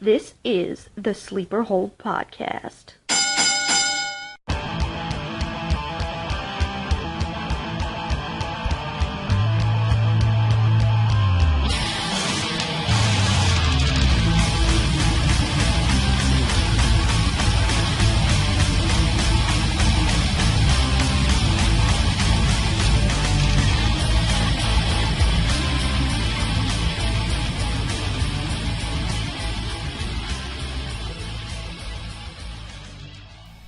This is the Sleeper Hold Podcast.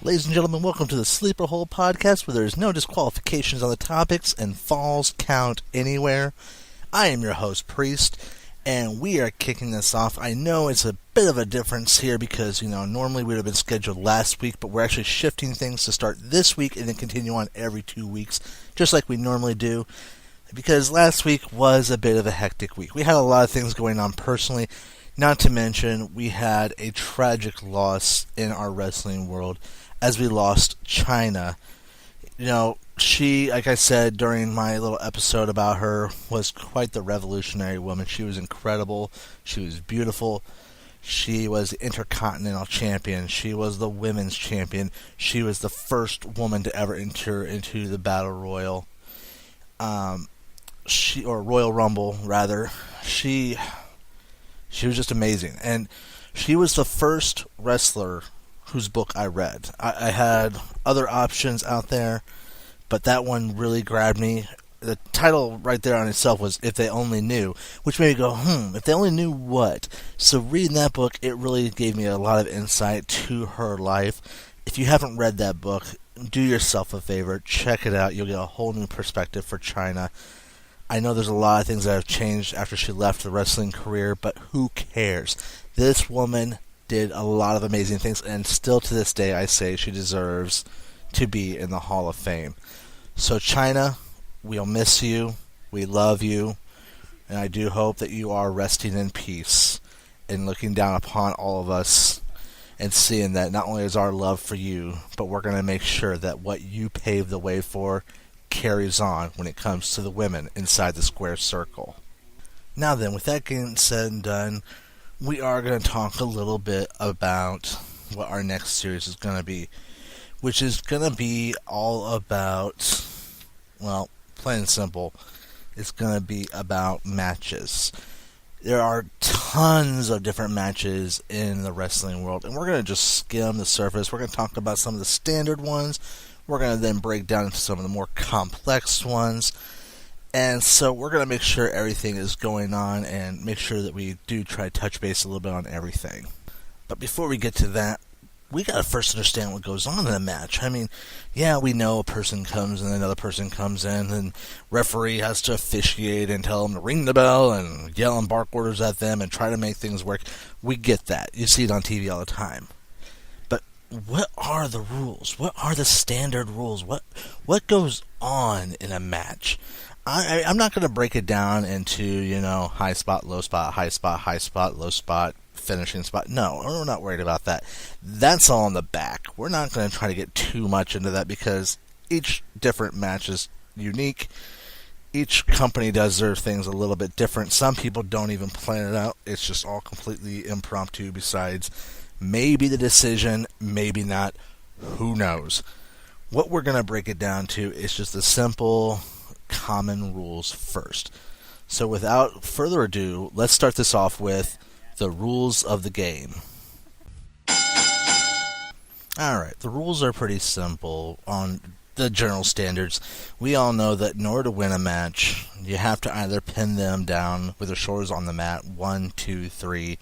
Ladies and gentlemen, welcome to the Sleeper Hole Podcast, where there's no disqualifications on the topics and falls count anywhere. I am your host, Priest, and we are kicking this off. I know it's a bit of a difference here because, normally we would have been scheduled last week, but we're actually shifting things to start this week and then continue on every 2 weeks, just like we normally do, because last week was a bit of a hectic week. We had a lot of things going on personally, not to mention we had a tragic loss in our wrestling world, as we lost China. She, like I said during my little episode about her, was quite the revolutionary woman. She was incredible. She was beautiful. She was the Intercontinental Champion. She was the Women's Champion. She was the first woman to ever enter into the Battle Royal. Or Royal Rumble, rather. She was just amazing. And she was the first wrestler whose book I read. I had other options out there, but that one really grabbed me. The title right there on itself was If They Only Knew, which made me go, if they only knew what? So reading that book, it really gave me a lot of insight to her life. If you haven't read that book, do yourself a favor, check it out. You'll get a whole new perspective for China. I know there's a lot of things that have changed after she left the wrestling career, but who cares? This woman did a lot of amazing things, and still to this day I say she deserves to be in the Hall of Fame. So China, we'll miss you, we love you, and I do hope that you are resting in peace and looking down upon all of us and seeing that not only is our love for you, but we're going to make sure that what you paved the way for carries on when it comes to the women inside the square circle. Now then, with that getting said and done, we are going to talk a little bit about what our next series is going to be, which is going to be all about, well, plain and simple, it's going to be about matches. There are tons of different matches in the wrestling world, and we're going to just skim the surface. We're going to talk about some of the standard ones. We're going to then break down into some of the more complex ones. And so we're going to make sure everything is going on and make sure that we do try to touch base a little bit on everything. But before we get to that, we got to first understand what goes on in a match. I mean, yeah, we know a person comes and another person comes in, and referee has to officiate and tell them to ring the bell and yell and bark orders at them and try to make things work. We get that. You see it on TV all the time. But what are the rules? What are the standard rules? What goes on in a match? I'm not going to break it down into, high spot, low spot, high spot, low spot, finishing spot. No, we're not worried about that. That's all in the back. We're not going to try to get too much into that because each different match is unique. Each company does their things a little bit different. Some people don't even plan it out. It's just all completely impromptu besides maybe the decision, maybe not. Who knows? What we're going to break it down to is just a simple common rules first. So without further ado, let's start this off with the rules of the game. Alright, the rules are pretty simple on the general standards. We all know that in order to win a match, you have to either pin them down with their shoulders on the mat, 1, 2, 3,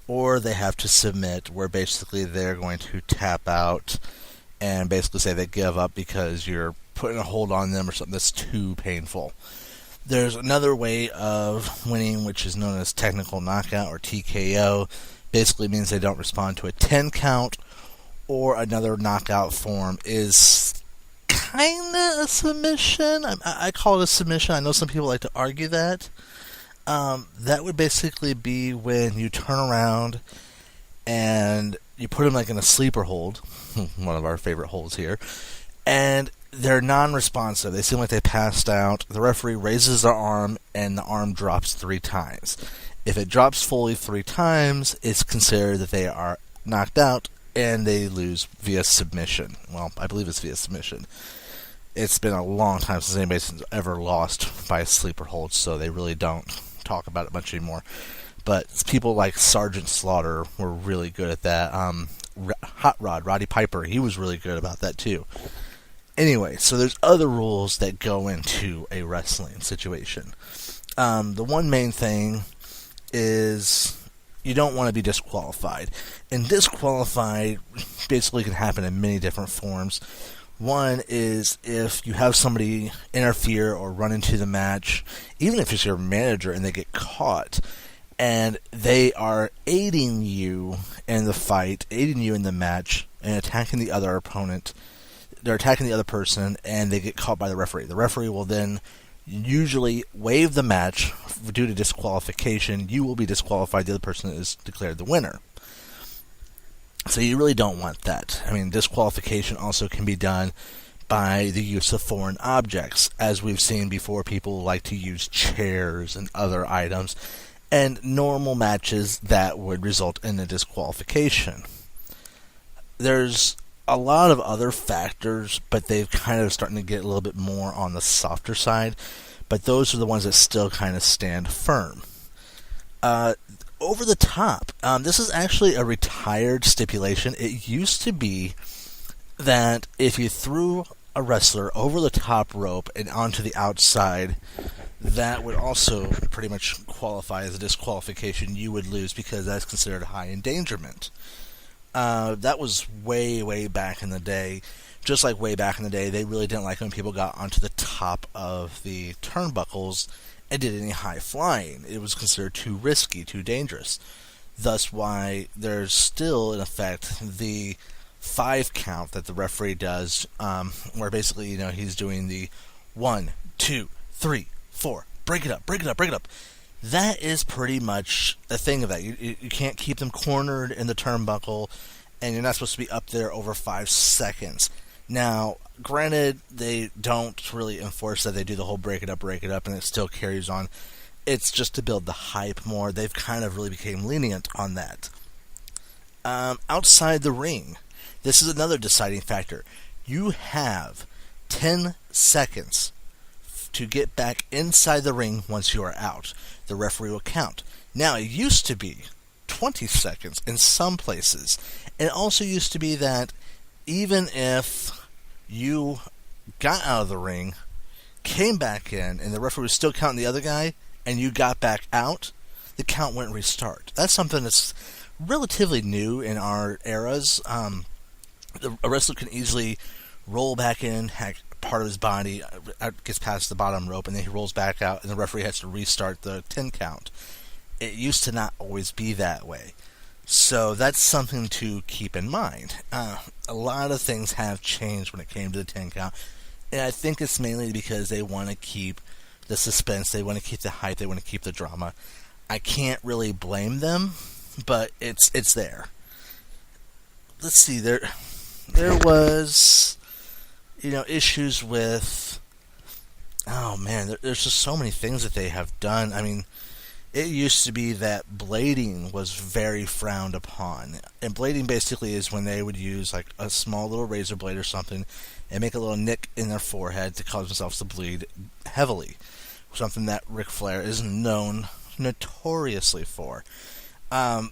or they have to submit, where basically they're going to tap out and basically say they give up because you're putting a hold on them or something that's too painful. There's another way of winning, which is known as technical knockout or TKO. Basically means they don't respond to a 10 count, or another knockout form is kind of a submission. I call it a submission. I know some people like to argue that. That would basically be when you turn around and you put them like in a sleeper hold, one of our favorite holds here, and they're non-responsive. They seem like they passed out. The referee raises their arm, and the arm drops 3 times. If it drops fully 3 times, it's considered that they are knocked out and they lose via submission. Well, I believe it's via submission. It's been a long time since anybody's ever lost by a sleeper hold, so they really don't talk about it much anymore. But people like Sergeant Slaughter were really good at that. Hot Rod, Roddy Piper, he was really good about that too. Anyway, so there's other rules that go into a wrestling situation. The one main thing is you don't want to be disqualified. And disqualified basically can happen in many different forms. One is if you have somebody interfere or run into the match, even if it's your manager and they get caught, and they are aiding you in the fight, aiding you in the match, and attacking the other opponent. They're attacking the other person, and they get caught by the referee. The referee will then usually waive the match due to disqualification. You will be disqualified. The other person is declared the winner. So you really don't want that. I mean, disqualification also can be done by the use of foreign objects. As we've seen before, people like to use chairs and other items, and normal matches that would result in a disqualification. There's a lot of other factors, but they've kind of starting to get a little bit more on the softer side, but those are the ones that still kind of stand firm. Over the top. This is actually a retired stipulation. It used to be that if you threw a wrestler over the top rope and onto the outside, that would also pretty much qualify as a disqualification. You would lose because that's considered high endangerment. That was way, way back in the day. Just like way back in the day, they really didn't like when people got onto the top of the turnbuckles and did any high flying. It was considered too risky, too dangerous. Thus why there's still, in effect, the 5 count that the referee does, where basically, he's doing the 1, 2, 3, 4, break it up, break it up, break it up. That is pretty much a thing of that. You can't keep them cornered in the turnbuckle, and you're not supposed to be up there over 5 seconds. Now, granted, they don't really enforce that. They do the whole break it up, and it still carries on. It's just to build the hype more. They've kind of really became lenient on that. Outside the ring, this is another deciding factor. You have 10 seconds to get back inside the ring once you are out. The referee will count. Now, it used to be 20 seconds in some places. And it also used to be that even if you got out of the ring, came back in, and the referee was still counting the other guy, and you got back out, the count wouldn't restart. That's something that's relatively new in our eras. A wrestler can easily roll back in, hack part of his body, gets past the bottom rope, and then he rolls back out, and the referee has to restart the 10 count. It used to not always be that way. So that's something to keep in mind. A lot of things have changed when it came to the 10 count, and I think it's mainly because they want to keep the suspense, they want to keep the hype, they want to keep the drama. I can't really blame them, but it's there. Let's see, there was, issues with, there's just so many things that they have done. I mean, it used to be that blading was very frowned upon. And blading basically is when they would use like a small little razor blade or something and make a little nick in their forehead to cause themselves to bleed heavily. Something that Ric Flair is known notoriously for. That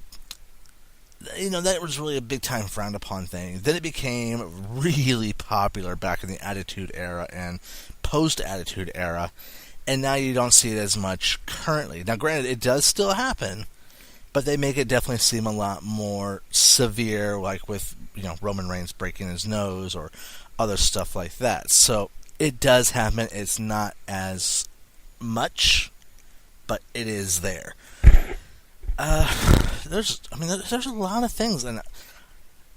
was really a big time frowned upon thing. Then it became really popular back in the Attitude Era and post-Attitude Era. And now you don't see it as much currently. Now, granted, it does still happen, but they make it definitely seem a lot more severe, like with, Roman Reigns breaking his nose or other stuff like that. So it does happen. It's not as much, but it is there. There's a lot of things, and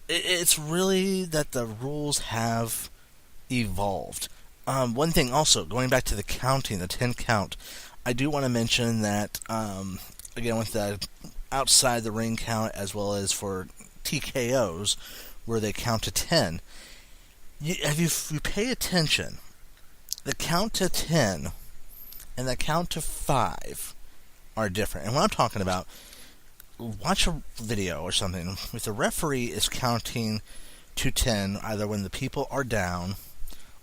it's really that the rules have evolved. One thing also, going back to the counting, the 10 count, I do want to mention that, again, with the outside the ring count, as well as for TKOs, where they count to 10, if you pay attention, the count to 10 and the count to 5 are different. And what I'm talking about, watch a video or something. If the referee is counting to 10, either when the people are down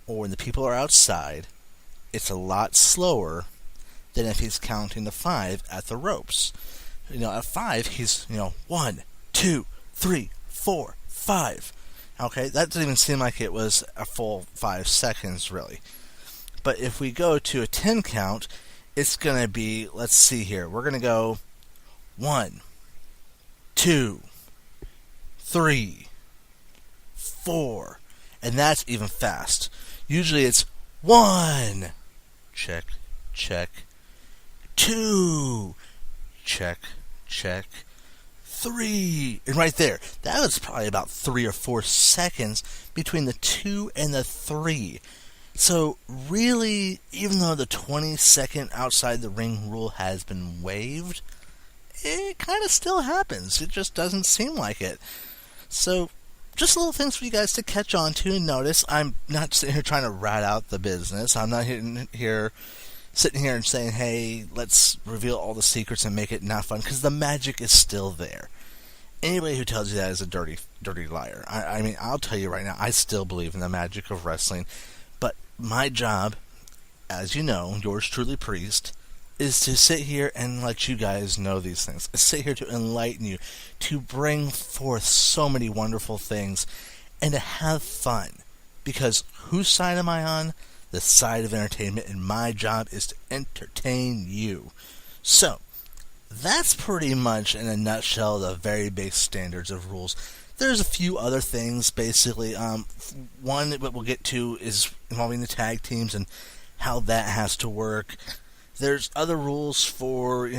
or when the people are outside, it's a lot slower than if he's counting to 5 at the ropes. At 5, he's, 1, 2, 3, 4, 5. Okay, that doesn't even seem like it was a full 5 seconds, really. But if we go to a 10 count, it's going to be, let's see here, we're going to go 1, 2, 3, 4, and that's even fast. Usually it's 1, check, check, 2, check, check, 3, and right there, that was probably about 3 or 4 seconds between the 2 and the 3. So really, even though the 20-second outside the ring rule has been waived, it kind of still happens. It just doesn't seem like it. So just little things for you guys to catch on to and notice. I'm not sitting here trying to rat out the business. I'm not sitting here and saying, hey, let's reveal all the secrets and make it not fun, because the magic is still there. Anybody who tells you that is a dirty liar. I mean, I'll tell you right now, I still believe in the magic of wrestling. But my job, as you know, yours truly, Priest, is to sit here and let you guys know these things. I sit here to enlighten you, to bring forth so many wonderful things, and to have fun. Because whose side am I on? The side of entertainment, and my job is to entertain you. So, that's pretty much, in a nutshell, the very base standards of rules. There's a few other things, basically. One that we'll get to is involving the tag teams and how that has to work. There's other rules for,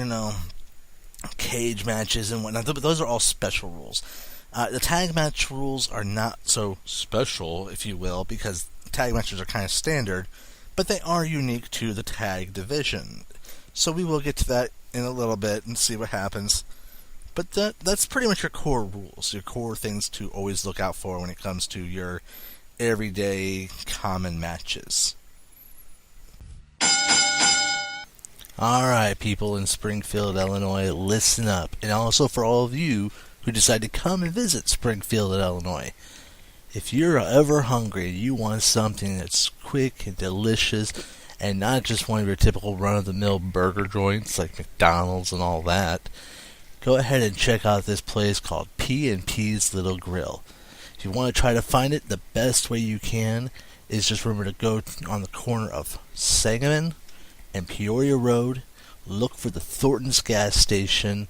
cage matches and whatnot, but those are all special rules. The tag match rules are not so special, if you will, because tag matches are kind of standard, but they are unique to the tag division. So we will get to that in a little bit and see what happens. But that's pretty much your core rules, your core things to always look out for when it comes to your everyday common matches. Alright, people in Springfield, Illinois, listen up. And also for all of you who decide to come and visit Springfield, Illinois. If you're ever hungry, you want something that's quick and delicious, and not just one of your typical run-of-the-mill burger joints like McDonald's and all that, go ahead and check out this place called Pea Little Grill. If you want to try to find it, the best way you can is just remember to go on the corner of Sangamon and Peoria Road, look for the Thornton's gas station,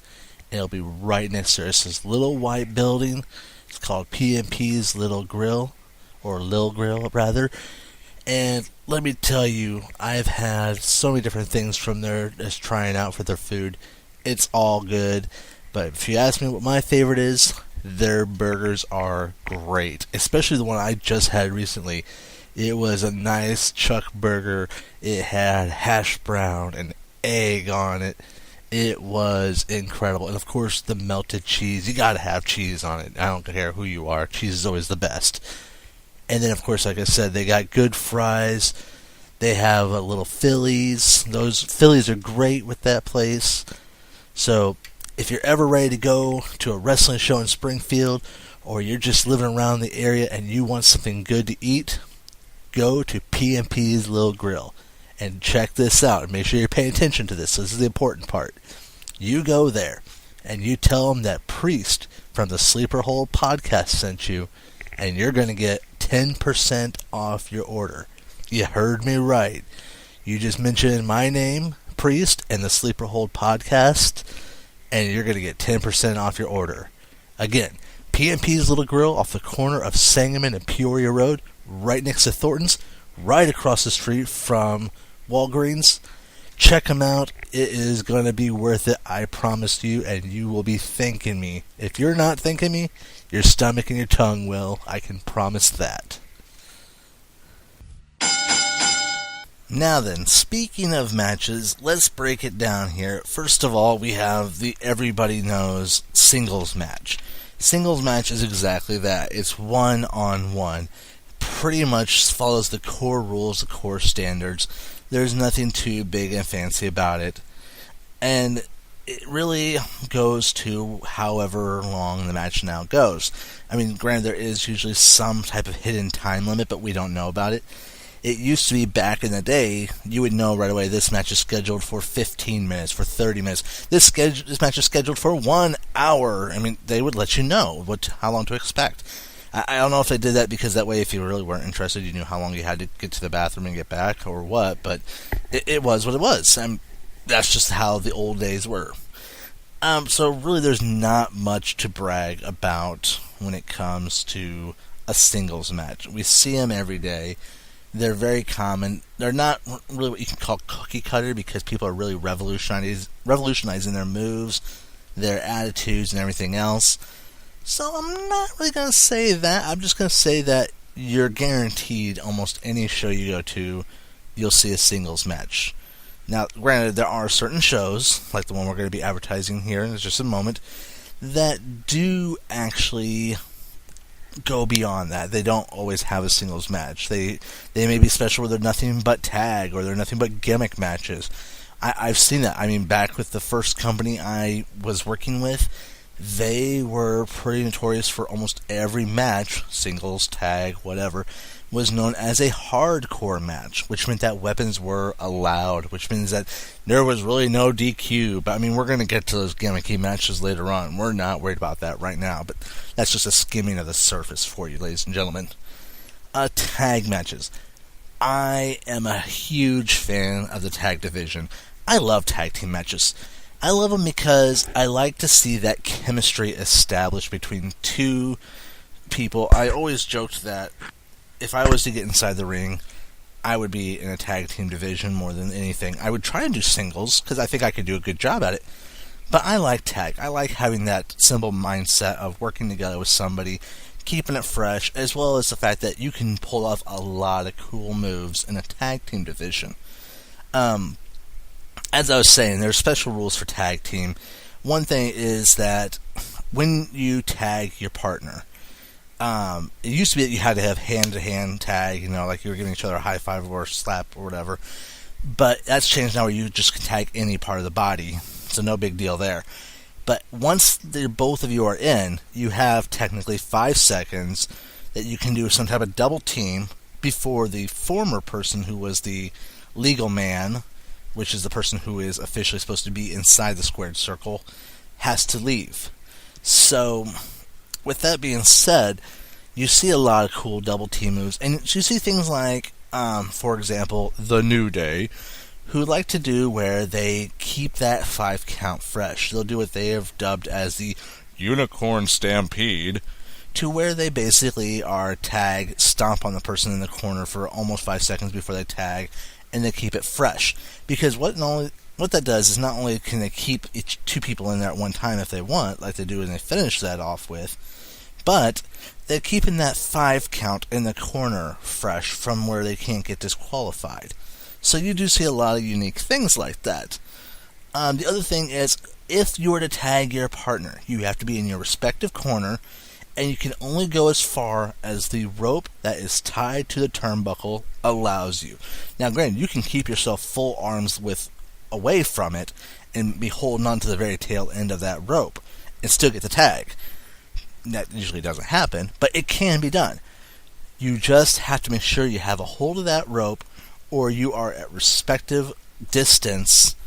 and it'll be right next to us. This little white building. It's called Pea Little Grill, or Lil Grill, rather. And let me tell you, I've had so many different things from there just trying out for their food. It's all good. But if you ask me what my favorite is, their burgers are great. Especially the one I just had recently. It was a nice chuck burger. It had hash brown and egg on it. It was incredible. And of course, the melted cheese. You gotta have cheese on it. I don't care who you are. Cheese is always the best. And then, of course, like I said, they got good fries. They have little Phillies. Those Phillies are great with that place. So, if you're ever ready to go to a wrestling show in Springfield, or you're just living around the area and you want something good to eat, go to P&P's Little Grill. And check this out, and make sure you're paying attention to this. This is the important part. You go there, and you tell them that Priest from the Sleeper Hole podcast sent you, and you're going to get 10% off your order. You heard me right. You just mentioned my name, Priest, and the Sleeper Hole podcast, and you're going to get 10% off your order. Again, P&P's Little Grill off the corner of Sangamon and Peoria Road, right next to Thornton's, right across the street from Walgreens. Check them out. It is going to be worth it, I promise you, and you will be thanking me. If you're not thanking me, your stomach and your tongue will. I can promise that. Now then, speaking of matches, let's break it down here. First of all, we have the everybody knows singles match. Singles match is exactly that. It's one-on-one. Pretty much follows the core rules, the core standards. There's nothing too big and fancy about it. And it really goes to however long the match now goes. I mean, granted, there is usually some type of hidden time limit, but we don't know about it. It used to be back in the day, you would know right away this match is scheduled for 15 minutes, for 30 minutes. This match is scheduled for 1 hour. I mean, they would let you know how long to expect. I don't know if they did that because that way if you really weren't interested, you knew how long you had to get to the bathroom and get back or what, but it was what it was. That's just how the old days were. So really there's not much to brag about when it comes to a singles match. We see them every day. They're very common. They're not really what you can call cookie cutter because people are really revolutionizing their moves, their attitudes, and everything else. So I'm not really going to say that. I'm just going to say that you're guaranteed almost any show you go to, you'll see a singles match. Now, granted, there are certain shows, like the one we're going to be advertising here in just a moment, that do actually go beyond that. They don't always have a singles match. They may be special where they're nothing but tag or they're nothing but gimmick matches. I've seen that. I mean, back with the first company I was working with, they were pretty notorious for almost every match, singles, tag, whatever, was known as a hardcore match, which meant that weapons were allowed, which means that there was really no DQ. But I mean, we're going to get to those gimmicky matches later on. We're not worried about that right now, but that's just a skimming of the surface for you, ladies and gentlemen. Tag matches. I am a huge fan of the tag division. I love tag team matches. I love them because I like to see that chemistry established between two people. I always joked that if I was to get inside the ring, I would be in a tag team division more than anything. I would try and do singles because I think I could do a good job at it. But I like tag. I like having that simple mindset of working together with somebody, keeping it fresh, as well as the fact that you can pull off a lot of cool moves in a tag team division. As I was saying, there are special rules for tag team. One thing is that when you tag your partner, it used to be that you had to have hand-to-hand tag, like you were giving each other a high five or a slap or whatever. But that's changed now where you just can tag any part of the body, so no big deal there. But once both of you are in, you have technically 5 seconds that you can do some type of double team before the former person who was the legal man, which is the person who is officially supposed to be inside the squared circle, has to leave. So, with that being said, you see a lot of cool double team moves, and you see things like, for example, the New Day, who like to do where they keep that 5 count fresh. They'll do what they have dubbed as the Unicorn Stampede, to where they basically are tag, stomp on the person in the corner for almost 5 seconds before they tag, and they keep it fresh. Because what that does is not only can they keep two people in there at one time if they want, like they do when they finish that off with, but they're keeping that 5 count in the corner fresh from where they can't get disqualified. So you do see a lot of unique things like that. The other thing is, if you were to tag your partner, you have to be in your respective corner, and you can only go as far as the rope that is tied to the turnbuckle allows you. Now, granted, you can keep yourself full arms width away from it and be holding on to the very tail end of that rope and still get the tag. That usually doesn't happen, but it can be done. You just have to make sure you have a hold of that rope, or you are at respective distance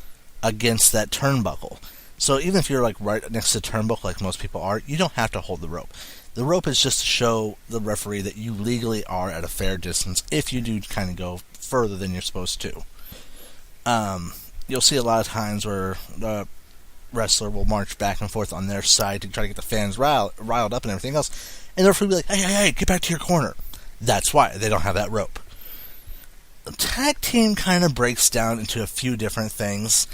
against that turnbuckle. So even if you're like right next to the turnbuckle like most people are, you don't have to hold the rope. The rope is just to show the referee that you legally are at a fair distance if you do kind of go further than you're supposed to. You'll see a lot of times where the wrestler will march back and forth on their side to try to get the fans riled up and everything else, and the referee will be like, hey, get back to your corner. That's why they don't have that rope. The tag team kind of breaks down into a few different things.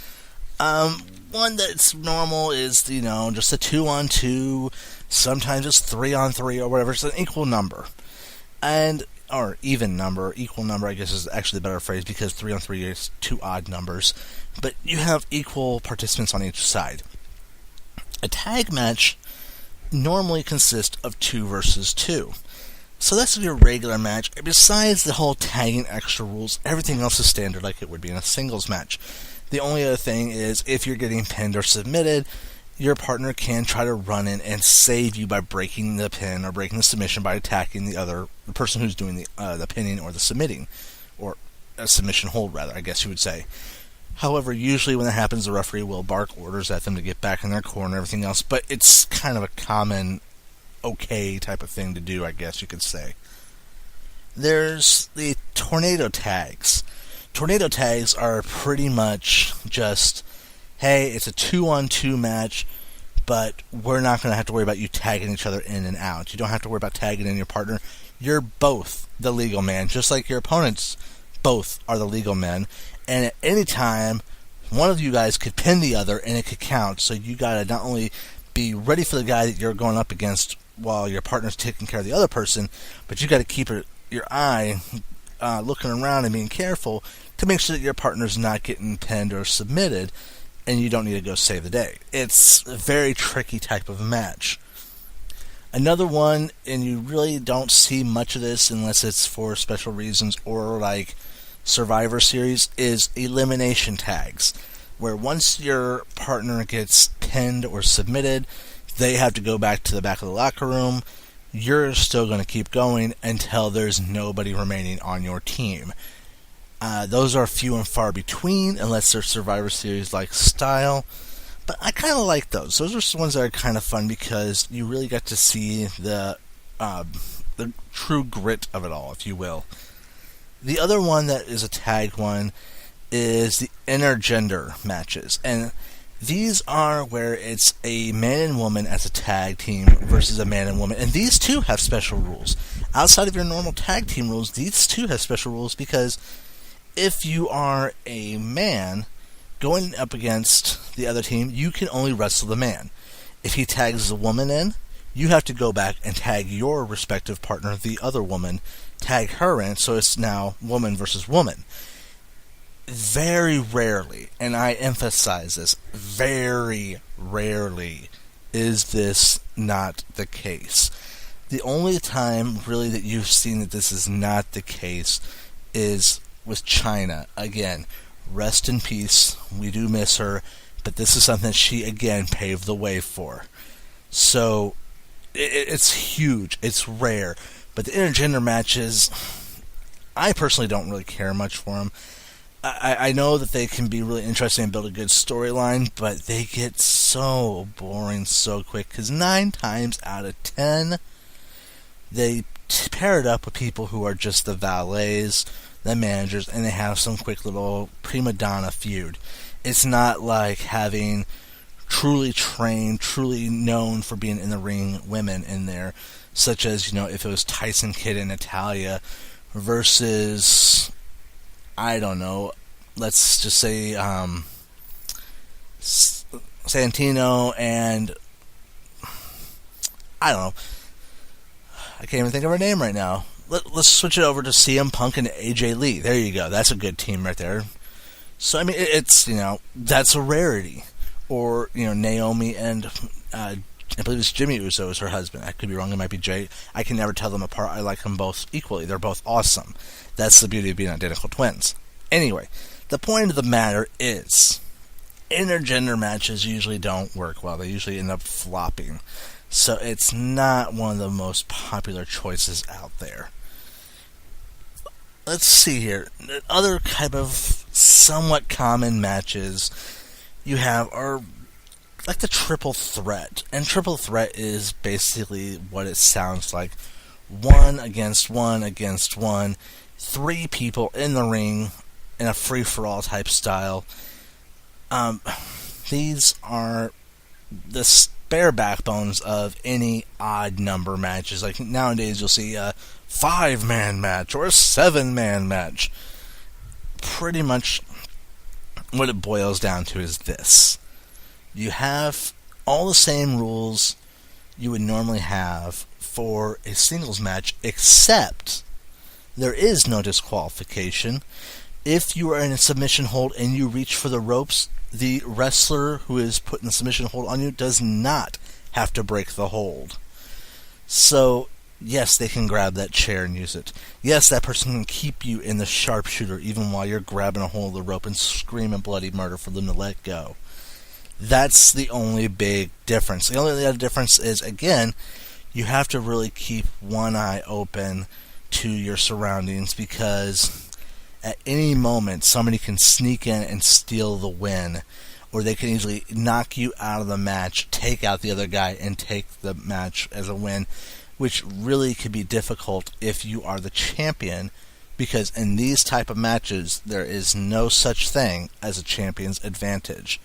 One that's normal is, just a 2-on-2, sometimes it's 3-on-3 or whatever. It's an equal number. Or even number. Equal number, I guess, is actually the better phrase because 3-on-3 is 2 odd numbers. But you have equal participants on each side. A tag match normally consists of 2 versus 2. So that's your regular match. Besides the whole tagging extra rules, everything else is standard like it would be in a singles match. The only other thing is if you're getting pinned or submitted, your partner can try to run in and save you by breaking the pin or breaking the submission by attacking the person who's doing the pinning or the submitting, or a submission hold rather, I guess you would say. However, usually when that happens, the referee will bark orders at them to get back in their corner and everything else, but it's kind of a common okay type of thing to do, I guess you could say. There's the tornado tags. Tornado tags are pretty much just, hey, it's a 2-on-2 match, but we're not going to have to worry about you tagging each other in and out. You don't have to worry about tagging in your partner. You're both the legal man, just like your opponents both are the legal men. And at any time, one of you guys could pin the other, and it could count. So you got to not only be ready for the guy that you're going up against while your partner's taking care of the other person, but you got to keep your eye looking around and being careful to make sure that your partner's not getting pinned or submitted, and you don't need to go save the day. It's a very tricky type of match. Another one, and you really don't see much of this unless it's for special reasons or like Survivor Series, is elimination tags, where once your partner gets pinned or submitted, they have to go back to the back of the locker room. You're still going to keep going until there's nobody remaining on your team. Those are few and far between unless they're Survivor Series-like style. But I kind of like those. Those are ones that are kind of fun because you really get to see the true grit of it all, if you will. The other one that is a tag one is the intergender matches. And these are where it's a man and woman as a tag team versus a man and woman. And these two have special rules. Outside of your normal tag team rules, these two have special rules because if you are a man going up against the other team, you can only wrestle the man. If he tags the woman in, you have to go back and tag your respective partner, the other woman, tag her in, so it's now woman versus woman. Very rarely, and I emphasize this, very rarely is this not the case. The only time really that you've seen that this is not the case is with China. Again, rest in peace, we do miss her, but this is something she again paved the way for. So it's huge, it's rare, but the intergender matches, I personally don't really care much for them. I know that they can be really interesting and build a good storyline, but they get so boring so quick, because 9 times out of 10, they pair it up with people who are just the valets, the managers, and they have some quick little prima donna feud. It's not like having truly trained, truly known for being in the ring women in there, such as, if it was Tyson Kidd and Natalya versus, I don't know, let's just say Santino and, I don't know, I can't even think of her name right now. Let's switch it over to CM Punk and AJ Lee. There you go. That's a good team right there. So, I mean, it's, that's a rarity. Or, Naomi and, I believe it's Jimmy Uso is her husband. I could be wrong. It might be Jay. I can never tell them apart. I like them both equally. They're both awesome. That's the beauty of being identical twins. Anyway, the point of the matter is, intergender matches usually don't work well. They usually end up flopping. So it's not one of the most popular choices out there. Let's see here. Other type of somewhat common matches you have are like the triple threat. And triple threat is basically what it sounds like. 1 against 1 against 1. 3 people in the ring in a free-for-all type style. These are the spare backbones of any odd number matches. Like nowadays you'll see a 5-man match or a 7-man match. Pretty much what it boils down to is this. You have all the same rules you would normally have for a singles match, except there is no disqualification. If you are in a submission hold and you reach for the ropes, the wrestler who is putting the submission hold on you does not have to break the hold. So Yes, they can grab that chair and use it. Yes, that person can keep you in the sharpshooter even while you're grabbing a hold of the rope and screaming bloody murder for them to let go. That's the only big difference. The only other difference is, again, you have to really keep one eye open to your surroundings, because at any moment somebody can sneak in and steal the win, or they can easily knock you out of the match, take out the other guy, and take the match as a win, which really could be difficult if you are the champion, because in these type of matches there is no such thing as a champion's advantage.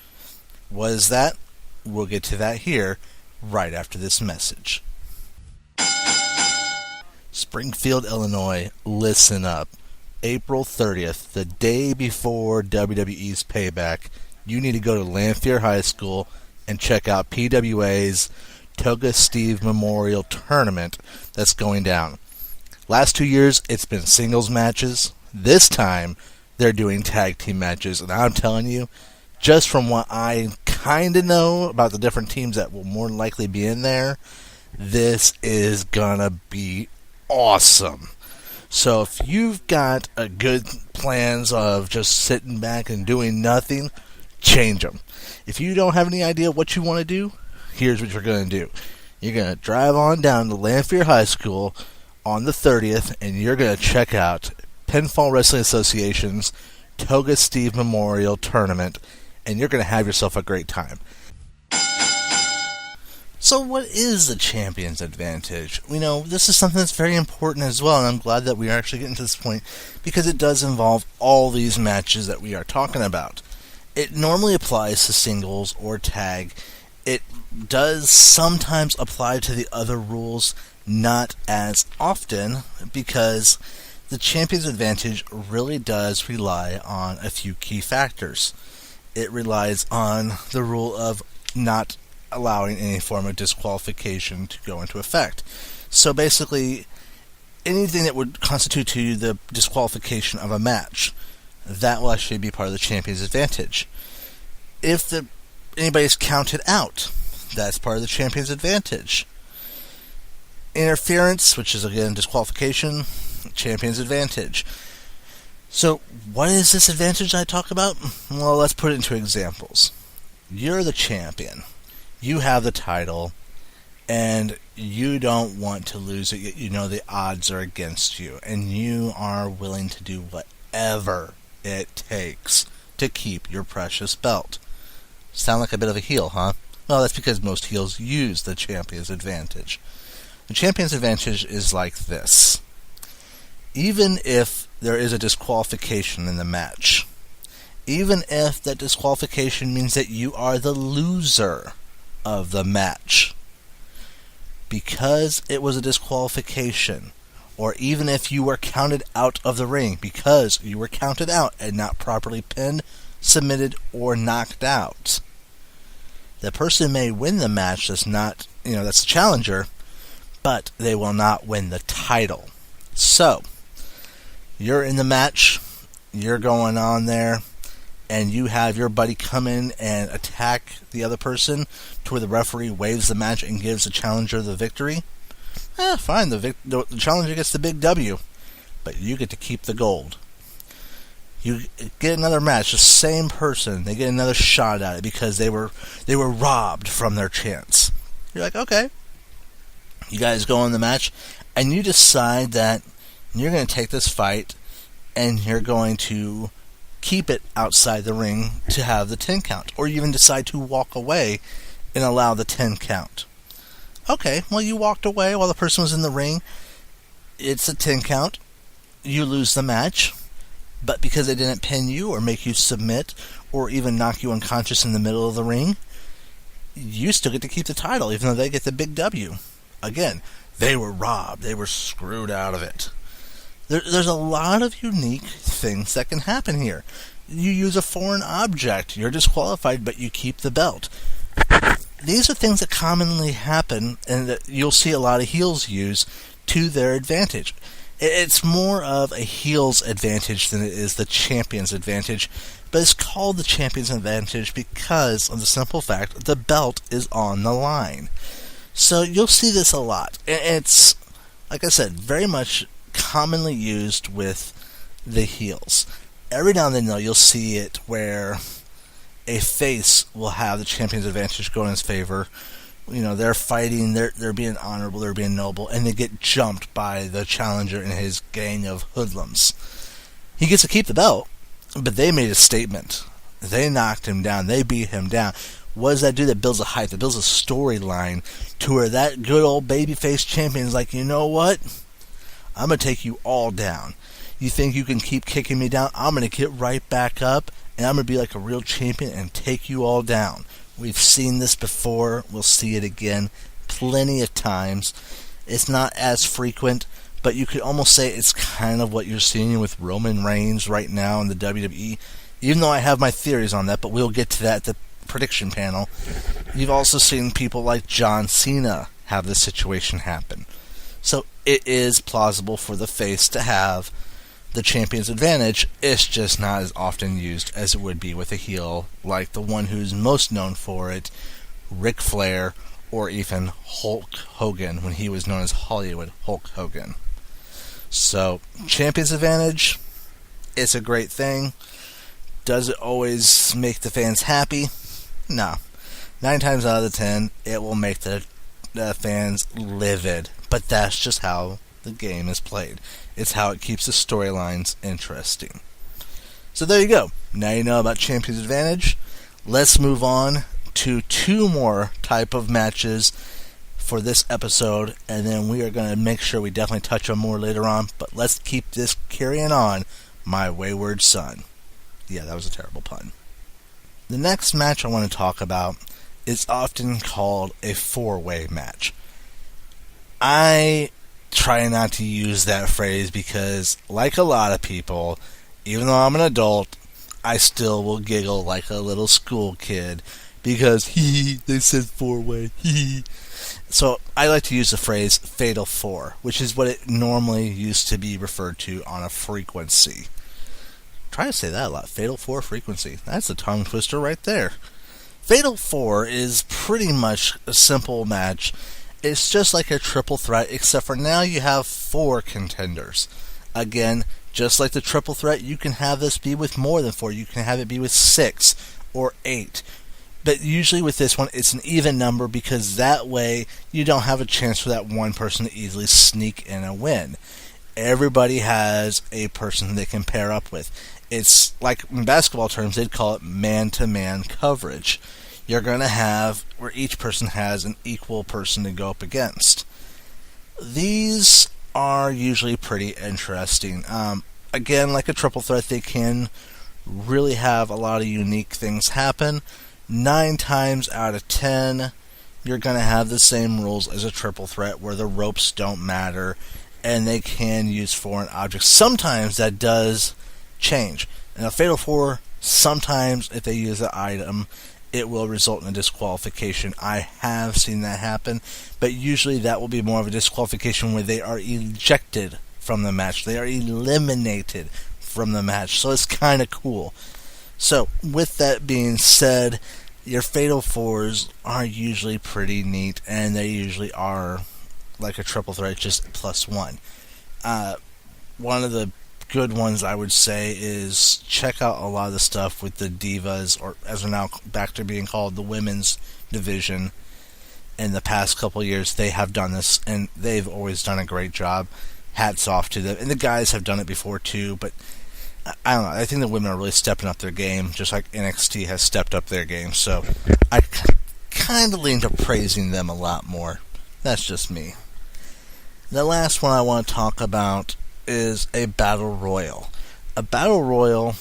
What is that? We'll get to that here right after this message. Springfield, Illinois, listen up. April 30th, the day before WWE's Payback, you need to go to Lanphier High School and check out PWA's Toga Steve Memorial Tournament that's going down. Last 2 years, it's been singles matches. This time, they're doing tag team matches, and I'm telling you, just from what I kind of know about the different teams that will more likely be in there, this is gonna be awesome. So if you've got a good plans of just sitting back and doing nothing, change them. If you don't have any idea what you want to do, here's what you're going to do. You're going to drive on down to Lanphier High School on the 30th, and you're going to check out Pinfall Wrestling Association's Toga Steve Memorial Tournament, and you're going to have yourself a great time. So what is the champion's advantage? This is something that's very important as well, and I'm glad that we are actually getting to this point, because it does involve all these matches that we are talking about. It normally applies to singles or tag. It does sometimes apply to the other rules, not as often, because the champion's advantage really does rely on a few key factors. It relies on the rule of not allowing any form of disqualification to go into effect. So basically, anything that would constitute to you the disqualification of a match, that will actually be part of the champion's advantage. If anybody's counted out, that's part of the champion's advantage. Interference, which is again disqualification, champion's advantage. So what is this advantage I talk about? Well, let's put it into examples. You're the champion. You have the title, and you don't want to lose it, yet you know the odds are against you, and you are willing to do whatever it takes to keep your precious belt. Sound like a bit of a heel, huh? Well, that's because most heels use the champion's advantage. The champion's advantage is like this. Even if there is a disqualification in the match, even if that disqualification means that you are the loser of the match, because it was a disqualification, or even if you were counted out of the ring because you were counted out and not properly pinned, submitted, or knocked out, the person may win the match that's the challenger, but they will not win the title. So, you're in the match, you're going on there, and you have your buddy come in and attack the other person to where the referee waves the match and gives the challenger the victory. Fine, the challenger gets the big W, but you get to keep the gold. You get another match, the same person, they get another shot at it because they were robbed from their chance. You're like, okay. You guys go in the match, and you decide that you're going to take this fight, and you're going to keep it outside the ring to have the 10 count, or you even decide to walk away and allow the 10 count. Okay, well, you walked away while the person was in the ring. It's a 10 count. You lose the match, but because they didn't pin you or make you submit or even knock you unconscious in the middle of the ring, you still get to keep the title, even though they get the big W. Again, they were robbed. They were screwed out of it. There's a lot of unique things that can happen here. You use a foreign object, you're disqualified, but you keep the belt. These are things that commonly happen, and that you'll see a lot of heels use to their advantage. It's more of a heel's advantage than it is the champion's advantage, but it's called the champion's advantage because of the simple fact that the belt is on the line. So you'll see this a lot. It's like I said, very much commonly used with the heels. Every now and then, though, you'll see it where a face will have the champion's advantage go in his favor. They're fighting, they're being honorable, they're being noble, and they get jumped by the challenger and his gang of hoodlums. He gets to keep the belt, but they made a statement. They knocked him down. They beat him down. What does that do? That builds a hype. That builds a storyline to where that good old babyface champion is like, you know what? I'm going to take you all down. You think you can keep kicking me down? I'm going to get right back up, and I'm going to be like a real champion and take you all down. We've seen this before. We'll see it again plenty of times. It's not as frequent, but you could almost say it's kind of what you're seeing with Roman Reigns right now in the WWE. Even though I have my theories on that, but we'll get to that at the prediction panel. You've also seen people like John Cena have this situation happen. So it is plausible for the face to have the champion's advantage. It's just not as often used as it would be with a heel, like the one who's most known for it, Ric Flair, or even Hulk Hogan, when he was known as Hollywood Hulk Hogan. So, champion's advantage, it's a great thing. Does it always make the fans happy? No. 9 times out of the 10, it will make the fans livid. But that's just how the game is played. It's how it keeps the storylines interesting. So there you go. Now you know about Champion's Advantage. Let's move on to 2 more type of matches for this episode, and then we are going to make sure we definitely touch on more later on, but let's keep this carrying on, my wayward son. Yeah, that was a terrible pun. The next match I want to talk about is often called a 4-way match. I try not to use that phrase because, like a lot of people, even though I'm an adult, I still will giggle like a little school kid because, they said 4-way, So I like to use the phrase Fatal 4, which is what it normally used to be referred to on a frequency. Try to say that a lot. Fatal 4 frequency. That's a tongue twister right there. Fatal 4 is pretty much a simple match. It's just like a triple threat, except for now you have 4 contenders. Again, just like the triple threat, you can have this be with more than 4. You can have it be with 6 or 8. But usually with this one, it's an even number because that way you don't have a chance for that one person to easily sneak in a win. Everybody has a person they can pair up with. It's like in basketball terms, they'd call it man-to-man coverage. You're going to have where each person has an equal person to go up against. These are usually pretty interesting. Again, like a triple threat, they can really have a lot of unique things happen. 9 times out of 10, you're going to have the same rules as a triple threat where the ropes don't matter and they can use foreign objects. Sometimes that does change. In a Fatal 4, sometimes if they use an item, it will result in a disqualification. I have seen that happen, but usually that will be more of a disqualification where they are ejected from the match. They are eliminated from the match, so it's kind of cool. So, with that being said, your Fatal 4s are usually pretty neat, and they usually are like a triple threat, just +1. One of the good ones I would say is check out a lot of the stuff with the Divas, or as they're now back to being called, the women's division. In the past couple of years, they have done this, and they've always done a great job. Hats off to them. And the guys have done it before too, but I don't know. I think the women are really stepping up their game, just like NXT has stepped up their game. So I kind of lean to praising them a lot more. That's just me. The last one I want to talk about is a Battle Royal. A Battle Royal,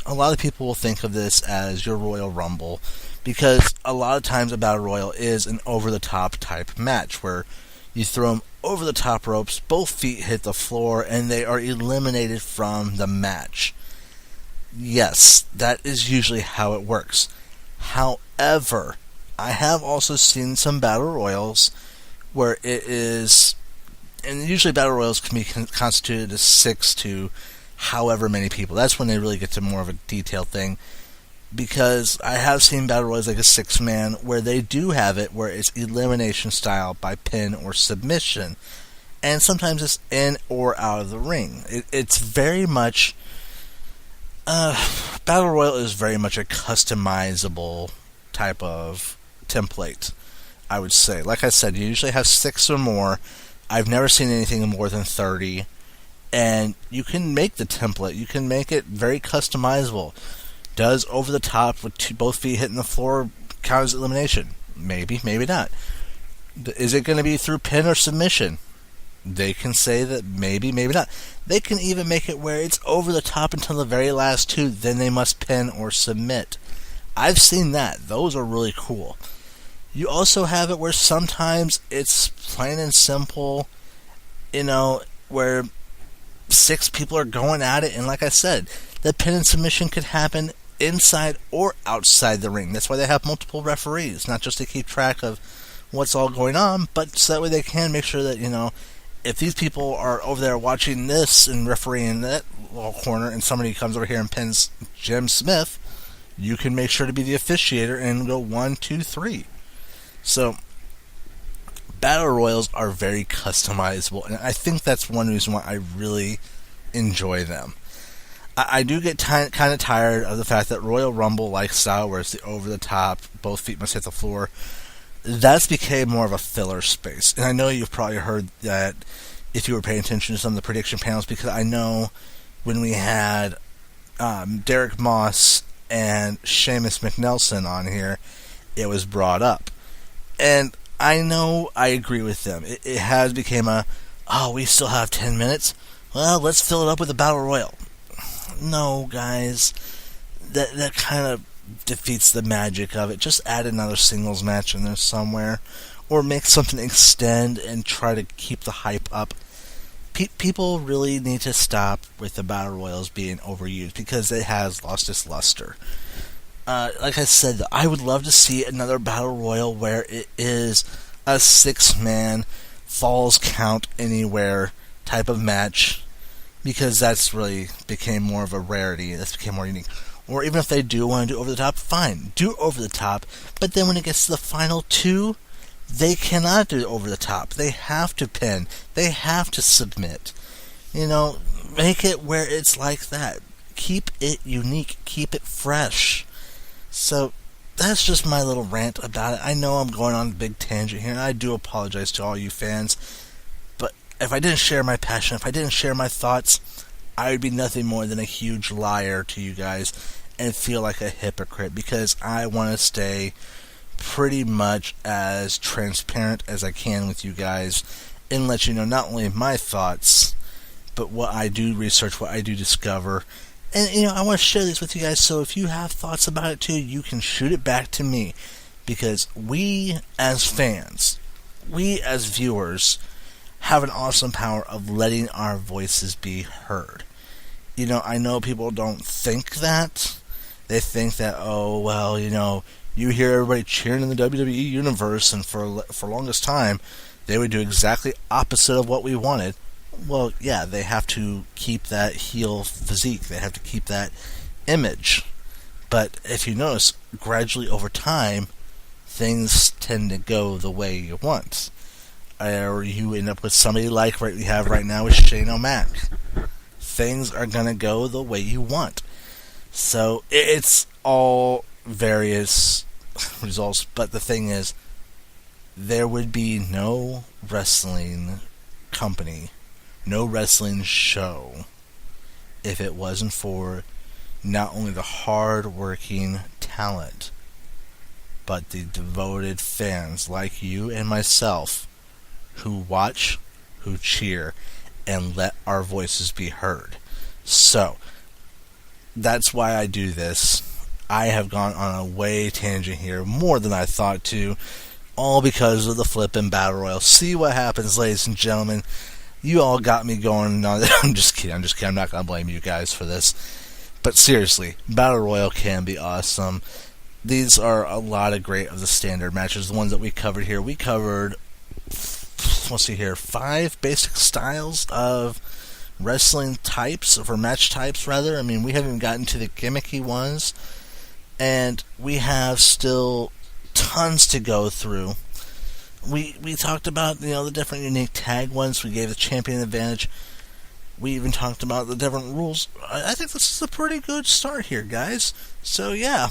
a lot of people will think of this as your Royal Rumble, because a lot of times a Battle Royal is an over-the-top type match where you throw them over the top ropes, both feet hit the floor, and they are eliminated from the match. Yes, that is usually how it works. However, I have also seen some Battle Royals where it is, and usually Battle Royals can be constituted as 6 to however many people. That's when they really get to more of a detailed thing. Because I have seen Battle Royals like a 6-man where they do have it where it's elimination style by pin or submission. and sometimes it's in or out of the ring. It's very much Battle Royal is very much a customizable type of template, I would say. Like I said, you usually have 6 or more. I've never seen anything more than 30. And you can make the template. You can make it very customizable. Does over the top with both feet hitting the floor count as elimination? Maybe, maybe not. Is it going to be through pin or submission? They can say that maybe, maybe not. They can even make it where it's over the top until the very last 2, then they must pin or submit. I've seen that. Those are really cool. You also have it where sometimes it's plain and simple, where 6 people are going at it, and like I said, the pin and submission could happen inside or outside the ring. That's why they have multiple referees, not just to keep track of what's all going on, but so that way they can make sure that, if these people are over there watching this and refereeing that little corner, and somebody comes over here and pins Jim Smith, you can make sure to be the officiator and go 1, 2, 3. So Battle Royals are very customizable, and I think that's one reason why I really enjoy them. I do get kind of tired of the fact that Royal Rumble-like style, where it's the over-the-top, both feet must hit the floor, that's became more of a filler space. And I know you've probably heard that if you were paying attention to some of the prediction panels, because I know when we had Derek Moss and Seamus McNelson on here, it was brought up. And I know I agree with them. It has become we still have 10 minutes? Well, let's fill it up with a Battle Royal. No, guys. That kind of defeats the magic of it. Just add another singles match in there somewhere. Or make something extend and try to keep the hype up. People really need to stop with the Battle Royals being overused, because it has lost its luster. Like I said, I would love to see another Battle Royal where it is a 6-man falls count anywhere type of match, because that's really became more of a rarity. That's became more unique. Or even if they do want to do over the top, fine, do over the top. But then when it gets to the final 2, they cannot do over the top. They have to pin. They have to submit. Make it where it's like that. Keep it unique. Keep it fresh. So that's just my little rant about it. I know I'm going on a big tangent here, and I do apologize to all you fans. But if I didn't share my passion, if I didn't share my thoughts, I would be nothing more than a huge liar to you guys and feel like a hypocrite, because I want to stay pretty much as transparent as I can with you guys and let you know not only my thoughts, but what I do research, what I do discover. And, I want to share this with you guys, so if you have thoughts about it too, you can shoot it back to me. Because we, as fans, we, as viewers, have an awesome power of letting our voices be heard. I know people don't think that. They think that, you hear everybody cheering in the WWE universe, and for longest time, they would do exactly opposite of what we wanted. Well, yeah, they have to keep that heel physique. They have to keep that image. But if you notice, gradually over time, things tend to go the way you want. Or you end up with somebody like we have right now with Shane O'Mac. Things are going to go the way you want. So it's all various results. But the thing is, there would be no wrestling company, no wrestling show, if it wasn't for not only the hard-working talent, but the devoted fans like you and myself who watch, who cheer, and let our voices be heard. So, that's why I do this. I have gone on a way tangent here, more than I thought to, all because of the flippin' Battle Royal. See what happens, ladies and gentlemen. You all got me going. No, I'm just kidding. I'm not going to blame you guys for this. But seriously, Battle Royal can be awesome. These are a lot of great of the standard matches. The ones that we covered here. We covered, let's see here, 5 basic styles of wrestling types, or match types rather. I mean, we haven't even gotten to the gimmicky ones. And we have still tons to go through. We talked about, the different unique tag ones. We gave the champion advantage. We even talked about the different rules. I think this is a pretty good start here, guys. So, yeah.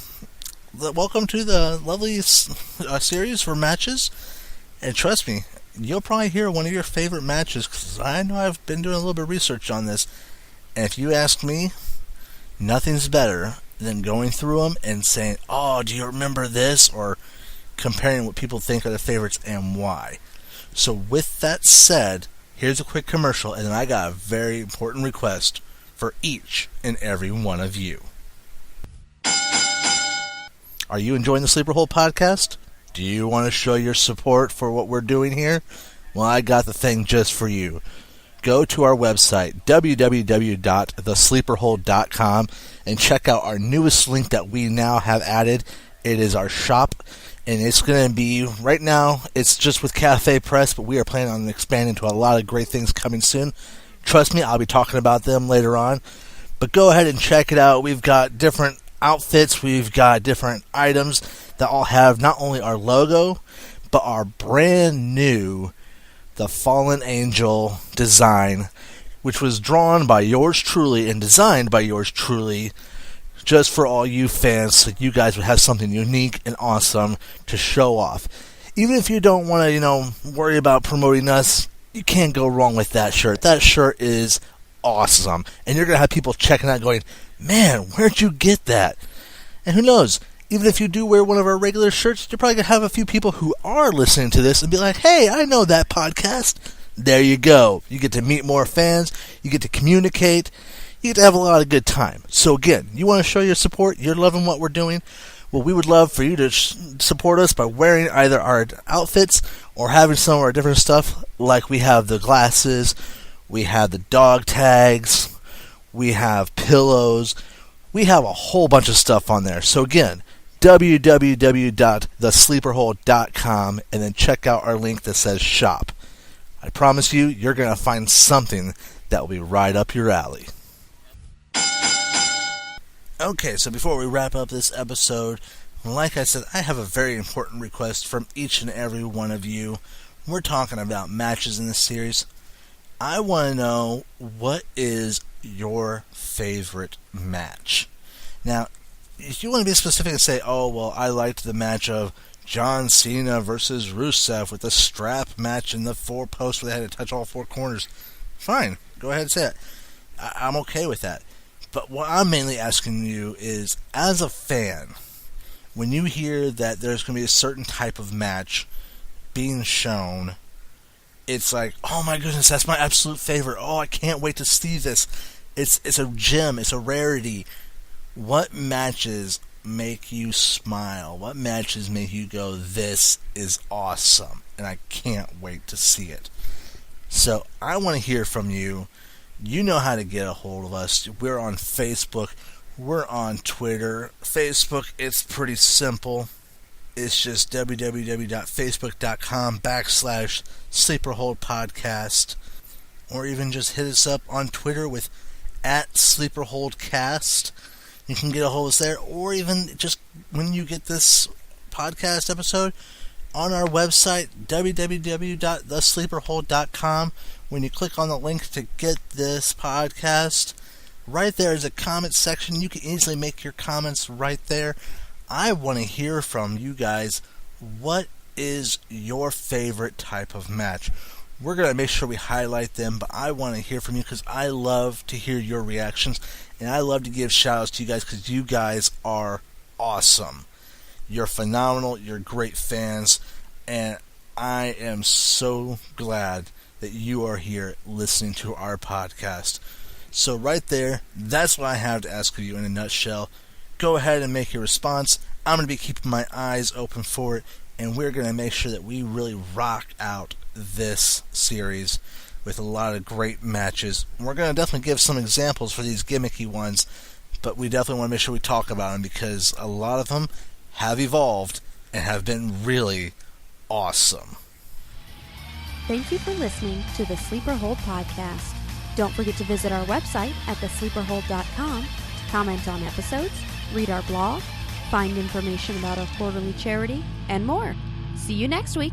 Welcome to the lovely series for matches. And trust me, you'll probably hear one of your favorite matches, because I know I've been doing a little bit of research on this. And if you ask me, nothing's better than going through them and saying, oh, do you remember this? Or comparing what people think are the favorites and why. So with that said, here's a quick commercial, and then I got a very important request for each and every one of you. Are you enjoying the Sleeper Hole podcast? Do you want to show your support for what we're doing here? Well, I got the thing just for you. Go to our website, www.thesleeperhole.com, and check out our newest link that we now have added. It is our shop, and it's going to be, right now, it's just with Cafe Press, but we are planning on expanding to a lot of great things coming soon. Trust me, I'll be talking about them later on. But go ahead and check it out. We've got different outfits, we've got different items that all have not only our logo, but our brand new The Fallen Angel design, which was drawn by yours truly and designed by yours truly, just for all you fans, so you guys would have something unique and awesome to show off. Even if you don't want to, worry about promoting us, you can't go wrong with that shirt. That shirt is awesome. And you're going to have people checking out going, man, where'd you get that? And who knows, even if you do wear one of our regular shirts, you're probably going to have a few people who are listening to this and be like, hey, I know that podcast. There you go. You get to meet more fans. You get to communicate. You get to have a lot of good time. So again, you want to show your support? You're loving what we're doing? Well, we would love for you to support us by wearing either our outfits or having some of our different stuff. Like we have the glasses, we have the dog tags, we have pillows. We have a whole bunch of stuff on there. So again, www.thesleeperhole.com, and then check out our link that says shop. I promise you, you're going to find something that will be right up your alley. Okay, so before we wrap up this episode, like I said, I have a very important request from each and every one of you. We're talking about matches in this series. I want to know, what is your favorite match? Now, if you want to be specific and say, oh, well, I liked the match of John Cena versus Rusev with the strap match in the 4-post where they had to touch all 4 corners, fine, go ahead and say it. I'm okay with that. But what I'm mainly asking you is, as a fan, when you hear that there's going to be a certain type of match being shown, it's like, oh my goodness, that's my absolute favorite. Oh, I can't wait to see this. It's a gem. It's a rarity. What matches make you smile? What matches make you go, this is awesome, and I can't wait to see it? So I want to hear from you. You know how to get a hold of us. We're on Facebook. We're on Twitter. Facebook, it's pretty simple. It's just www.facebook.com/SleeperHoldPodcast, or even just hit us up on Twitter with @SleeperHoldCast. You can get a hold of us there, or even just when you get this podcast episode on our website, www.thesleeperhole.com. When you click on the link to get this podcast, right there is a comment section. You can easily make your comments right there. I want to hear from you guys. What is your favorite type of match? We're going to make sure we highlight them, but I want to hear from you because I love to hear your reactions, and I love to give shout-outs to you guys because you guys are awesome. You're phenomenal. You're great fans, and I am so glad that you are here listening to our podcast. So right there, that's what I have to ask of you in a nutshell. Go ahead and make your response. I'm going to be keeping my eyes open for it, and we're going to make sure that we really rock out this series with a lot of great matches. We're going to definitely give some examples for these gimmicky ones, but we definitely want to make sure we talk about them because a lot of them have evolved and have been really awesome. Thank you for listening to the Sleeper Hold Podcast. Don't forget to visit our website at thesleeperhold.com to comment on episodes, read our blog, find information about our quarterly charity, and more. See you next week.